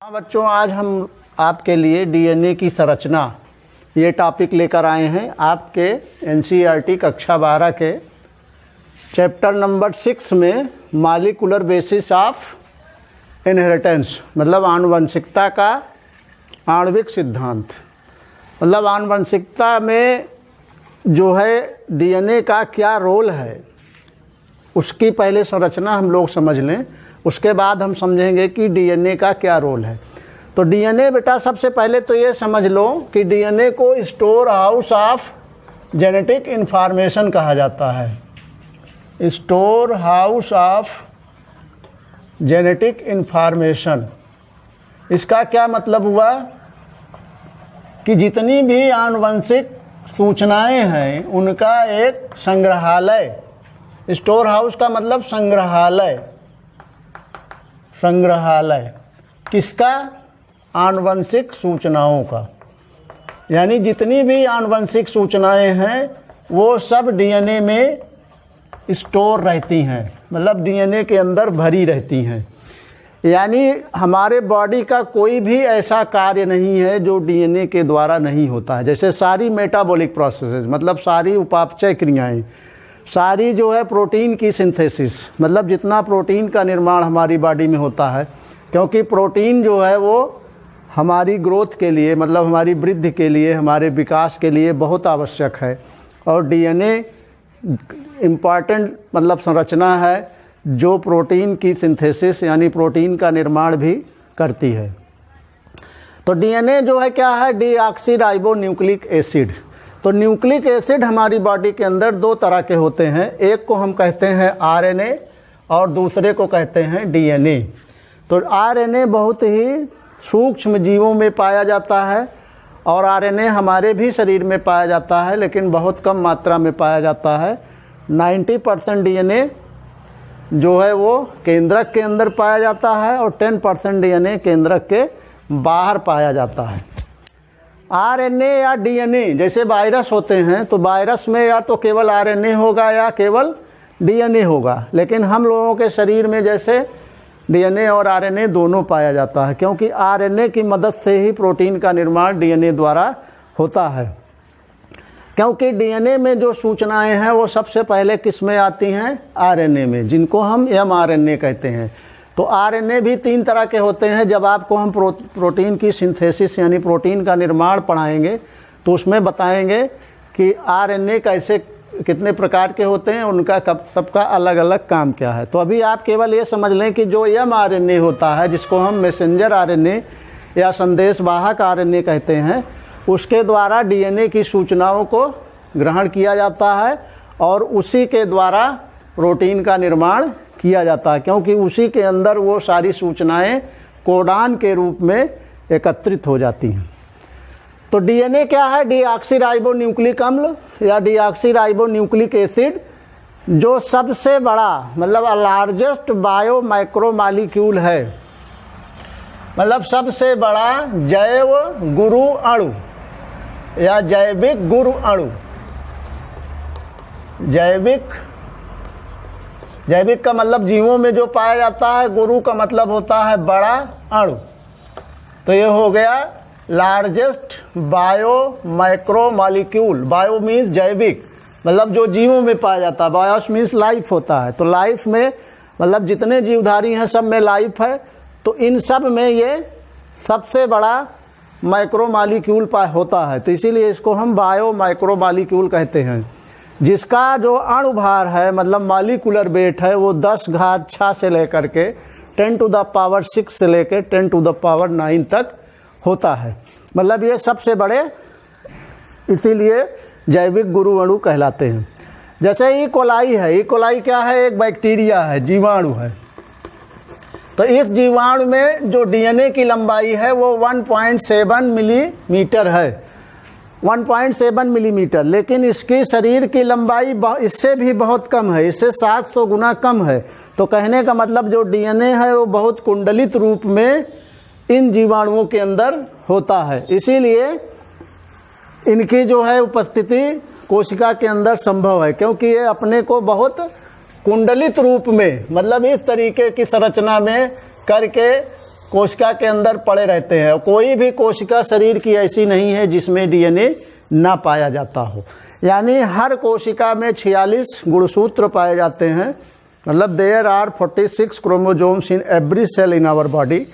हाँ बच्चों, आज हम आपके लिए डीएनए की संरचना ये टॉपिक लेकर आए हैं। आपके एनसीईआरटी कक्षा 12 के चैप्टर नंबर 6 में मॉलिक्यूलर बेसिस ऑफ इनहेरिटेंस मतलब आनुवंशिकता का आणविक सिद्धांत। मतलब आनुवंशिकता में जो है डीएनए का क्या रोल है उसकी पहले संरचना हम लोग समझ लें, उसके बाद हम समझेंगे कि डीएनए का क्या रोल है। तो डीएनए बेटा सबसे पहले तो ये समझ लो कि डीएनए को store house of genetic information कहा जाता है। Store house of genetic information, इसका क्या मतलब हुआ कि जितनी भी आनुवंशिक सूचनाएं हैं उनका एक संग्रहालय। स्टोर हाउस का मतलब संग्रहालय। संग्रहालय किसका? आनुवंशिक सूचनाओं का। यानी जितनी भी आनुवंशिक सूचनाएं हैं वो सब डीएनए में स्टोर रहती हैं, मतलब डीएनए के अंदर भरी रहती हैं। यानी हमारे बॉडी का कोई भी ऐसा कार्य नहीं है जो डीएनए के द्वारा नहीं होता है। जैसे सारी मेटाबॉलिक प्रोसेसेस मतलब सारी उपापचय क्रियाएं, सारी जो है प्रोटीन की सिंथेसिस मतलब जितना प्रोटीन का निर्माण हमारी बॉडी में होता है, क्योंकि प्रोटीन जो है वो हमारी ग्रोथ के लिए मतलब हमारी वृद्धि के लिए, हमारे विकास के लिए बहुत आवश्यक है। और डीएनए इम्पॉर्टेंट मतलब संरचना है जो प्रोटीन की सिंथेसिस यानी प्रोटीन का निर्माण भी करती है। तो डीएनए जो है क्या है? Deoxyribonucleic acid. तो न्यूक्लिक एसिड हमारी बॉडी के अंदर दो तरह के होते हैं, एक को हम कहते हैं आरएनए और दूसरे को कहते हैं डीएनए। तो आरएनए बहुत ही सूक्ष्म जीवों में पाया जाता है और आरएनए हमारे भी शरीर में पाया जाता है, लेकिन बहुत कम मात्रा में पाया जाता है। 90% डीएनए जो है वो केंद्रक के अंदर पाया जाता है और 10% डीएनए केंद्रक के बाहर पाया जाता है। आरएनए या डीएनए जैसे वायरस होते हैं तो वायरस में या तो केवल आरएनए होगा या केवल डीएनए होगा, लेकिन हम लोगों के शरीर में जैसे डीएनए और आरएनए दोनों पाया जाता है, क्योंकि आरएनए की मदद से ही प्रोटीन का निर्माण डीएनए द्वारा होता है। क्योंकि डीएनए में जो सूचनाएं हैं वो सबसे पहले किस में आती हैं? आरएनए में, जिनको हम एमआरएनए कहते हैं। तो आरएनए भी 3 तरह के होते हैं। जब आपको हम प्रोटीन की सिंथेसिस यानी प्रोटीन का निर्माण पढ़ाएंगे तो उसमें बताएंगे कि आरएनए कैसे कितने प्रकार के होते हैं, उनका सबका अलग अलग काम क्या है। तो अभी आप केवल ये समझ लें कि जो एमआरएनए होता है, जिसको हम मैसेंजर आरएनए या संदेशवाहक आरएनए कहते हैं, उसके द्वारा डीएनए की सूचनाओं को ग्रहण किया जाता है और उसी के द्वारा प्रोटीन का निर्माण किया जाता है, क्योंकि उसी के अंदर वो सारी सूचनाएं कोडान के रूप में एकत्रित हो जाती हैं। तो डीएनए क्या है? डीऑक्सीराइबोन्यूक्लिक अम्ल या डीऑक्सीराइबोन्यूक्लिक एसिड, जो सबसे बड़ा मतलब लार्जेस्ट बायो माइक्रोमॉलिक्यूल है, मतलब सबसे बड़ा जैव गुरु अणु या जैविक गुरु अणु। जैविक का मतलब जीवों में जो पाया जाता है, गुरु का मतलब होता है बड़ा अणु। तो ये हो गया लार्जेस्ट बायो माइक्रोमॉलिक्यूल। बायो मीन्स जैविक, मतलब जो जीवों में पाया जाता है। बायोस मीन्स लाइफ होता है। तो लाइफ में मतलब जितने जीवधारी हैं सब में लाइफ है। तो इन सब में ये सबसे बड़ा माइक्रोमॉलिक्यूल होता है, तो इसीलिए इसको हम बायो माइक्रोमॉलिक्यूल कहते हैं। जिसका जो अणुभार है मतलब मॉलिक्यूलर वेट है वो 10⁻⁶ से लेकर के 10⁻⁶ से लेकर 10⁻⁹ तक होता है। मतलब ये सबसे बड़े, इसीलिए जैविक गुरु अणु कहलाते हैं। जैसे ई कोलाई है। ई कोलाई क्या है? एक बैक्टीरिया है, जीवाणु है। तो इस जीवाणु में जो डीएनए की लंबाई है वो 1.7 मिलीमीटर है। 1.7 मिलीमीटर, लेकिन इसकी शरीर की लंबाई इससे भी बहुत कम है, इससे 700 गुना कम है। तो कहने का मतलब जो डीएनए है वो बहुत कुंडलित रूप में इन जीवाणुओं के अंदर होता है। इसीलिए इनकी जो है उपस्थिति कोशिका के अंदर संभव है, क्योंकि ये अपने को बहुत कुंडलित रूप में मतलब इस तरीके की संरचना में करके कोशिका के अंदर पड़े रहते हैं। कोई भी कोशिका शरीर की ऐसी नहीं है जिसमें डीएनए ना पाया जाता हो। यानी हर कोशिका में 46 गुणसूत्र पाए जाते हैं। मतलब there are 46 chromosomes in every cell in our body,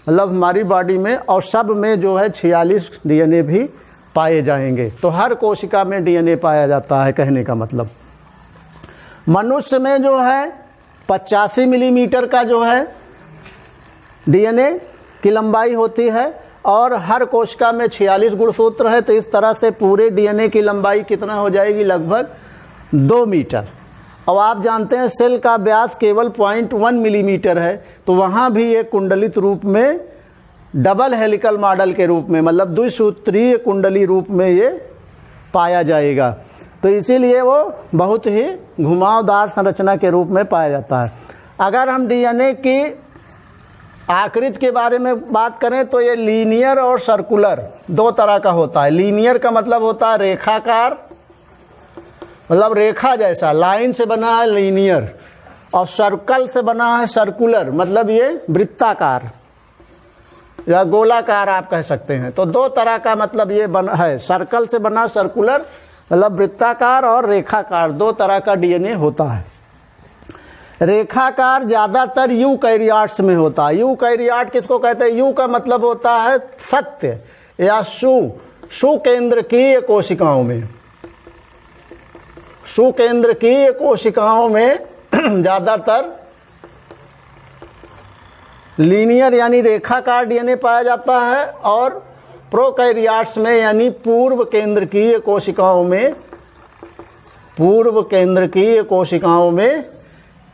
मतलब हमारी बॉडी में, और सब में जो है 46 डीएनए भी पाए जाएंगे। तो हर कोशिका में डीएनए पाया जाता है, कहने का मतलब। मनुष्य में जो है 85 मिलीमीटर का जो है डीएनए की लंबाई होती है, और हर कोशिका में 46 गुणसूत्र है। तो इस तरह से पूरे डीएनए की लंबाई कितना हो जाएगी? लगभग 2 मीटर। अब आप जानते हैं सेल का व्यास केवल 0.1 मिलीमीटर है, तो वहाँ भी एक कुंडलित रूप में, डबल हेलिकल मॉडल के रूप में, मतलब द्विसूत्रीय कुंडली रूप में ये पाया जाएगा। तो इसीलिए वो बहुत ही घुमावदार संरचना के रूप में पाया जाता है। अगर हम डीएनए की आकृति के बारे में बात करें तो ये लीनियर और सर्कुलर 2 तरह का होता है। लीनियर का मतलब होता है रेखाकार, मतलब रेखा जैसा, लाइन से बना है लीनियर, और सर्कल से बना है सर्कुलर, मतलब ये वृत्ताकार या गोलाकार आप कह सकते हैं। तो 2 तरह का मतलब ये बना है, सर्कल से बना सर्कुलर, मतलब वृत्ताकार, और रेखाकार, 2 तरह का डीएनए होता है। रेखाकार ज़्यादातर यूकैरियोट्स में होता है। यूकैरियोट किसको कहते हैं? यू का मतलब होता है सत्य या सुकेंद्रकीय कोशिकाओं में। सुकेंद्रकीय कोशिकाओं में ज़्यादातर लीनियर यानी रेखाकार डीएनए पाया जाता है, और प्रोकैरियोट्स में यानी पूर्व केंद्रकीय कोशिकाओं में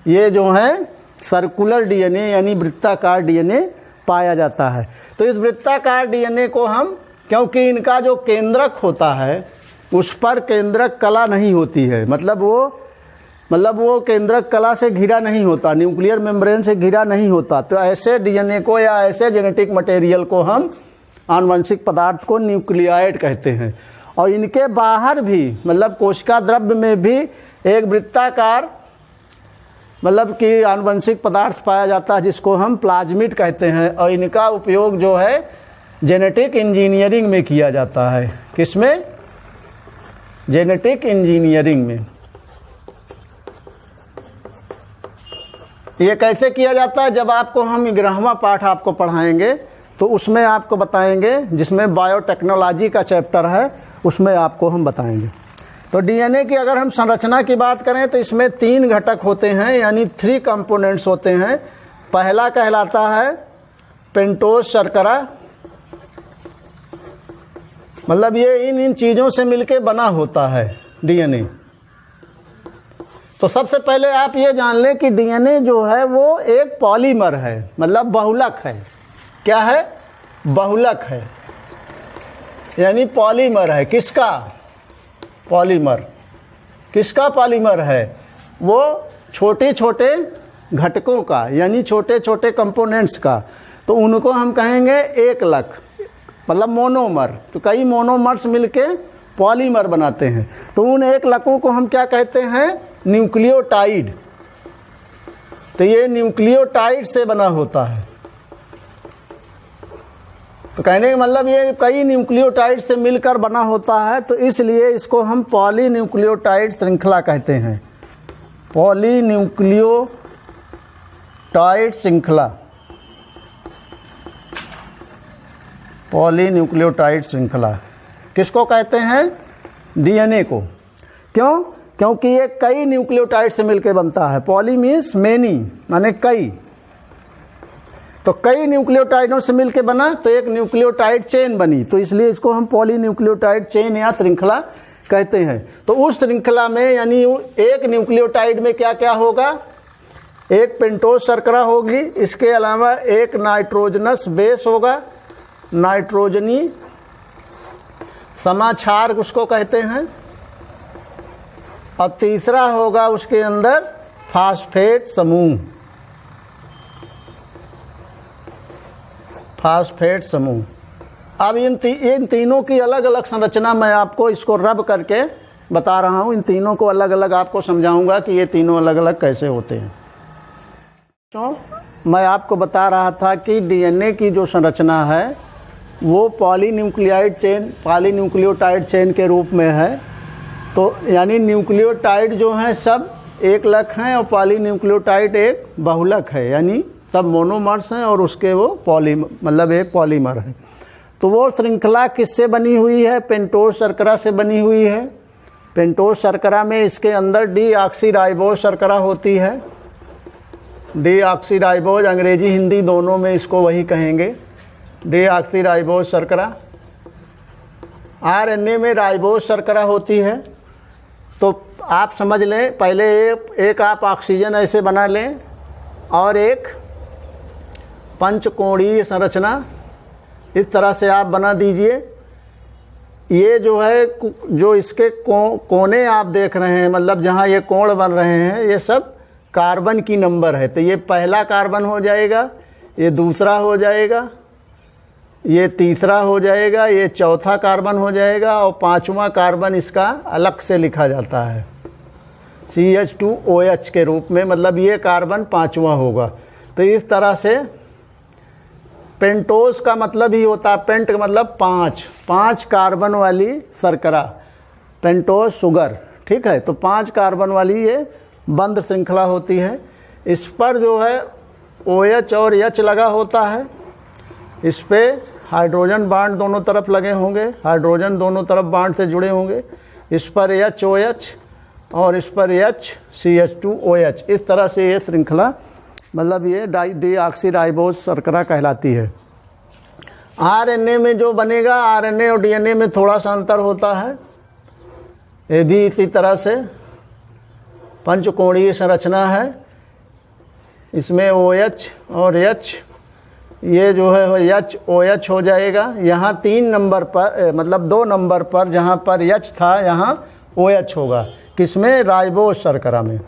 ये जो है सर्कुलर डीएनए यानी वृत्ताकार डीएनए पाया जाता है। तो इस वृत्ताकार डीएनए को हम, क्योंकि इनका जो केंद्रक होता है उस पर केंद्रक कला नहीं होती है, मतलब वो केंद्रक कला से घिरा नहीं होता, न्यूक्लियर मेम्ब्रेन से घिरा नहीं होता। तो ऐसे डीएनए को या ऐसे जेनेटिक मटेरियल को हम, आनुवंशिक पदार्थ को, न्यूक्लियाइड कहते हैं। और इनके बाहर भी, मतलब कोशिका द्रव्य में भी एक वृत्ताकार मतलब कि आनुवंशिक पदार्थ पाया जाता है जिसको हम प्लाज्मिड कहते हैं। और इनका उपयोग जो है जेनेटिक इंजीनियरिंग में किया जाता है। किसमें? जेनेटिक इंजीनियरिंग में। ये कैसे किया जाता है? जब आपको हम 11वां पाठ आपको पढ़ाएंगे तो उसमें आपको बताएंगे, जिसमें बायोटेक्नोलॉजी का चैप्टर है उसमें आपको हम बताएंगे। तो डीएनए की अगर हम संरचना की बात करें तो इसमें 3 घटक होते हैं, यानी 3 कंपोनेंट्स होते हैं। पहला कहलाता है पेंटोज शर्करा, मतलब ये इन चीज़ों से मिलके बना होता है डीएनए। तो सबसे पहले आप ये जान लें कि डीएनए जो है वो एक पॉलीमर है, मतलब बहुलक है। क्या है? बहुलक है, यानी पॉलीमर है। किसका? पॉलीमर। किसका पॉलीमर है? वो छोटे छोटे घटकों का, यानी छोटे छोटे कंपोनेंट्स का। तो उनको हम कहेंगे एकलक, मतलब मोनोमर। तो कई मोनोमर्स मिलके पॉलीमर बनाते हैं। तो उन एकलकों को हम क्या कहते हैं? न्यूक्लियोटाइड। तो ये न्यूक्लियोटाइड से बना होता है। तो कहने का मतलब ये कई न्यूक्लियोटाइड से मिलकर बना होता है, तो इसलिए इसको हम पॉलीन्यूक्लियोटाइड श्रृंखला कहते हैं। पॉलीन्यूक्लियोटाइड श्रृंखला, पॉलीन्यूक्लियोटाइड श्रृंखला किसको कहते हैं? डीएनए को। क्यों? क्योंकि ये कई न्यूक्लियोटाइड से मिलकर बनता है। पॉली मीन्स मेनी, माने कई। तो कई न्यूक्लियोटाइडों से मिलकर बना तो एक न्यूक्लियोटाइड चेन बनी, तो इसलिए इसको हम पॉलीन्यूक्लियोटाइड चेन या श्रृंखला कहते हैं। तो उस श्रृंखला में यानी एक न्यूक्लियोटाइड में क्या क्या होगा? एक पेंटोज शर्करा होगी, इसके अलावा एक नाइट्रोजनस बेस होगा, नाइट्रोजनी समाक्षार उसको कहते हैं, और तीसरा होगा उसके अंदर फास्फेट समूह। फास्फेट समूह। अब इन तीनों की अलग अलग संरचना मैं आपको इसको रब करके बता रहा हूँ। इन तीनों को अलग अलग आपको समझाऊंगा कि ये तीनों अलग अलग कैसे होते हैं। तो मैं आपको बता रहा था कि डीएनए की जो संरचना है वो पॉलीन्यूक्लियोटाइड चेन के रूप में है। तो यानी न्यूक्लियोटाइड जो हैं सब एकलक हैं और पॉलीन्यूक्लियोटाइड एक बहुलक है, यानी सब मोनोमर्स हैं और उसके वो मतलब एक पॉलीमर है। तो वो श्रृंखला किससे बनी हुई है? पेंटोज शर्करा से बनी हुई है। पेंटोज शर्करा में इसके अंदर डीऑक्सीराइबोज शर्करा होती है। डीऑक्सीराइबोज, अंग्रेजी हिंदी दोनों में इसको वही कहेंगे, डीऑक्सीराइबोज शर्करा। आरएनए में राइबोज शर्करा होती है। तो आप समझ लें, पहले एक आप ऑक्सीजन ऐसे बना लें और एक पंचकोणीय संरचना इस तरह से आप बना दीजिए। ये जो है, जो इसके कोने आप देख रहे हैं, मतलब जहाँ ये कोण बन रहे हैं, ये सब कार्बन की नंबर है। तो ये पहला कार्बन हो जाएगा, ये दूसरा हो जाएगा, ये तीसरा हो जाएगा, ये चौथा कार्बन हो जाएगा और पांचवा कार्बन इसका अलग से लिखा जाता है CH2OH के रूप में, मतलब ये कार्बन पांचवा होगा। तो इस तरह से पेंटोज का मतलब ही होता है, पेंट का मतलब पाँच कार्बन वाली शर्करा, पेंटोज शुगर, ठीक है। तो 5 कार्बन वाली ये बंद श्रृंखला होती है। इस पर जो है OH और H लगा होता है। इस पे हाइड्रोजन बांड दोनों तरफ लगे होंगे, हाइड्रोजन दोनों तरफ बांड से जुड़े होंगे। इस पर HOH और इस पर H CH2OH। इस तरह से ये श्रृंखला, मतलब ये डीऑक्सीराइबोज शर्करा कहलाती है। आरएनए में जो बनेगा, आरएनए और डीएनए में थोड़ा सा अंतर होता है। ये भी इसी तरह से पंचकोणीय संरचना है। इसमें OH और H, ये जो है HOH हो जाएगा। यहाँ 3 नंबर पर, मतलब 2 नंबर पर जहाँ पर H था, यहाँ OH होगा। किसमें? राइबोज शर्करा में।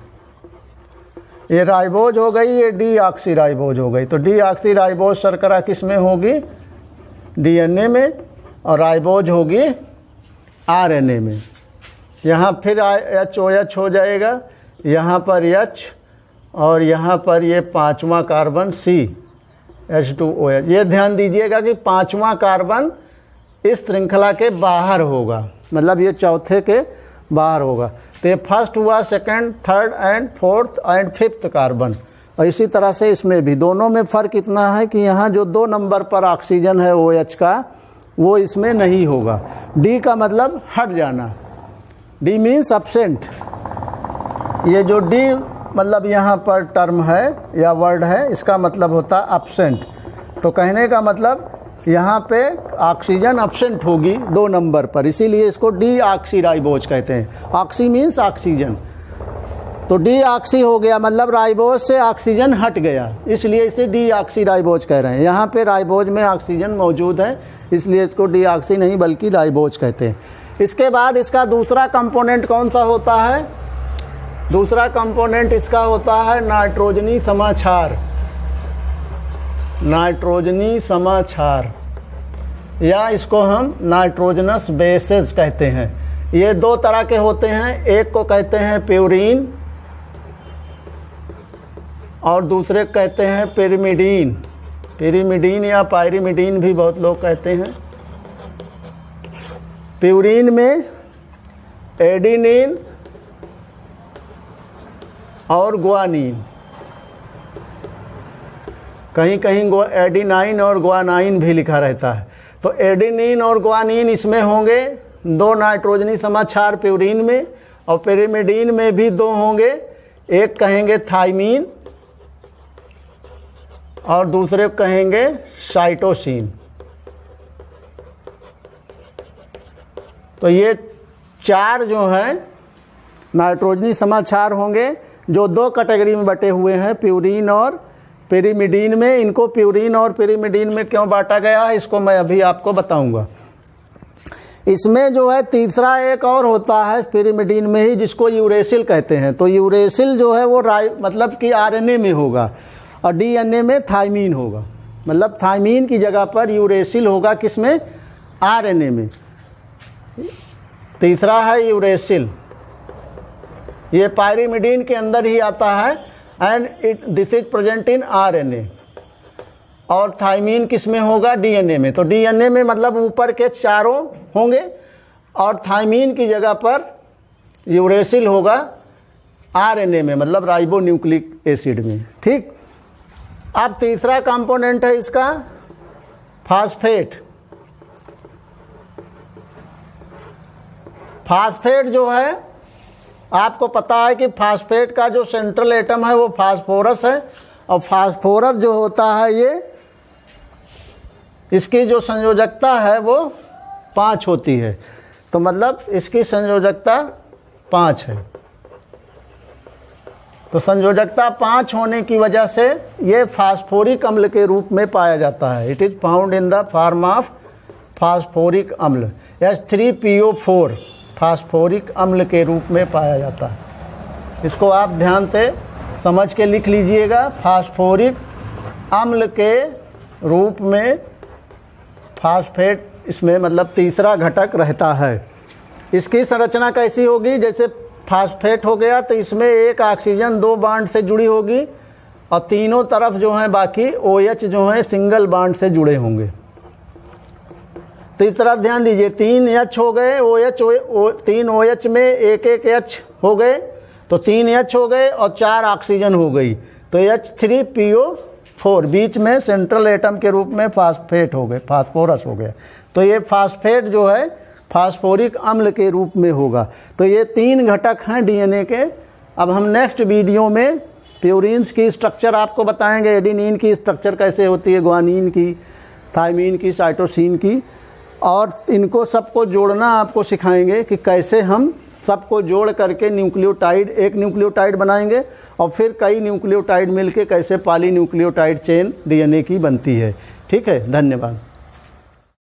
ये राइबोज हो गई, ये डीऑक्सीराइबोज हो गई। तो डीऑक्सीराइबोज शर्करा किस में होगी? डीएनए में, और राइबोज होगी आरएनए में। यहाँ फिर HOH हो जाएगा, यहाँ पर H और यहाँ पर ये पांचवा कार्बन CH2OH। ये ध्यान दीजिएगा कि पांचवा कार्बन इस श्रृंखला के बाहर होगा, मतलब ये चौथे के बाहर होगा। तो ये फर्स्ट हुआ, second, third and fourth and fifth carbon. और इसी तरह से इसमें भी दोनों में फ़र्क इतना है कि यहाँ जो 2 नंबर पर ऑक्सीजन है OH का, वो इसमें नहीं होगा। D का मतलब हट जाना, D मीन्स एब्सेंट। ये जो D मतलब यहाँ पर टर्म है या वर्ड है, इसका मतलब होता है एब्सेंट। तो कहने का मतलब यहाँ पे ऑक्सीजन एब्सेंट होगी 2 नंबर पर, इसीलिए इसको डीऑक्सीराइबोज कहते हैं। ऑक्सी मीन्स ऑक्सीजन, तो डीऑक्सी हो गया, मतलब राइबोज से ऑक्सीजन हट गया, इसलिए इसे डीऑक्सीराइबोज कह रहे हैं। यहाँ पे राइबोज में ऑक्सीजन मौजूद है, इसलिए इसको डीऑक्सी नहीं बल्कि राइबोज कहते हैं। इसके बाद इसका दूसरा कंपोनेंट कौन सा होता है? दूसरा कंपोनेंट इसका होता है नाइट्रोजनी समाक्षार। नाइट्रोजनी समाक्षार, या इसको हम नाइट्रोजनस बेसेस कहते हैं। ये 2 तरह के होते हैं, एक को कहते हैं प्यूरीन और दूसरे को कहते हैं पिरिमिडीन। पिरिमिडीन या पायरिमिडीन भी बहुत लोग कहते हैं। प्यूरीन में एडिनिन और ग्वानिन, कहीं कहीं एडिनाइन और ग्वानाइन भी लिखा रहता है। तो एडिनिन और ग्वानिन इसमें होंगे, 2 नाइट्रोजनी समाक्षार प्यूरीन में, और पिरिमिडीन में भी 2 होंगे। एक कहेंगे थाइमीन और दूसरे कहेंगे साइटोसिन। तो ये 4 जो हैं नाइट्रोजनी समाक्षार होंगे, जो 2 कैटेगरी में बटे हुए हैं, प्यूरीन और पिरिमिडीन में। इनको प्यूरीन और पिरिमिडीन में क्यों बांटा गया है, इसको मैं अभी आपको बताऊंगा। इसमें जो है तीसरा एक और होता है पिरिमिडीन में ही, जिसको यूरेसिल कहते हैं। तो यूरेसिल जो है वो मतलब कि आरएनए में होगा और डीएनए में थाइमीन होगा, मतलब थाइमीन की जगह पर यूरेसिल होगा। किसमें? आरएनए में। तीसरा है यूरेसिल, ये पायरिमिडीन के अंदर ही आता है and this is present in RNA। और थाइमीन किस में होगा? DNA में। तो DNA में मतलब ऊपर के चारों होंगे और थाइमीन की जगह पर यूरेसिल होगा RNA में, मतलब राइबो न्यूक्लिक एसिड में। ठीक। अब तीसरा कंपोनेंट है इसका फास्फेट। फास्फेट जो है आपको पता है कि फास्फेट का जो सेंट्रल एटम है वो फास्फोरस है, और फास्फोरस जो होता है ये इसकी जो संयोजकता है वो 5 होती है। तो मतलब इसकी संयोजकता 5 है। तो संयोजकता 5 होने की वजह से ये फास्फोरिक अम्ल के रूप में पाया जाता है। It is found in the form of phosphoric अम्ल। H3PO4 फास्फोरिक अम्ल के रूप में पाया जाता है। इसको आप ध्यान से समझ के लिख लीजिएगा। फास्फोरिक अम्ल के रूप में फास्फेट इसमें मतलब तीसरा घटक रहता है। इसकी संरचना कैसी होगी? जैसे फास्फेट हो गया तो इसमें एक ऑक्सीजन 2 बांड से जुड़ी होगी और तीनों तरफ जो है बाकी OH जो है सिंगल बांड से जुड़े होंगे। तो इस तरह ध्यान दीजिए, 3 H हो गए, तीन OH में एक H हो गए तो 3 H हो गए और 4 ऑक्सीजन हो गई तो H3PO4 बीच में सेंट्रल एटम के रूप में फास्फेट हो गए, फास्फोरस हो गया। तो ये फास्फेट जो है फास्फोरिक अम्ल के रूप में होगा। तो ये 3 घटक हैं DNA के। अब हम नेक्स्ट वीडियो में प्यूरिन्स की स्ट्रक्चर आपको बताएंगे, एडेनिन की स्ट्रक्चर कैसे होती है, ग्वानिन की, थाइमीन की, साइटोसिन की, और इनको सबको जोड़ना आपको सिखाएंगे कि कैसे हम सबको जोड़ करके न्यूक्लियोटाइड, एक न्यूक्लियोटाइड बनाएंगे और फिर कई न्यूक्लियोटाइड मिलके कैसे पॉलीन्यूक्लियोटाइड चेन DNA की बनती है। ठीक है, धन्यवाद।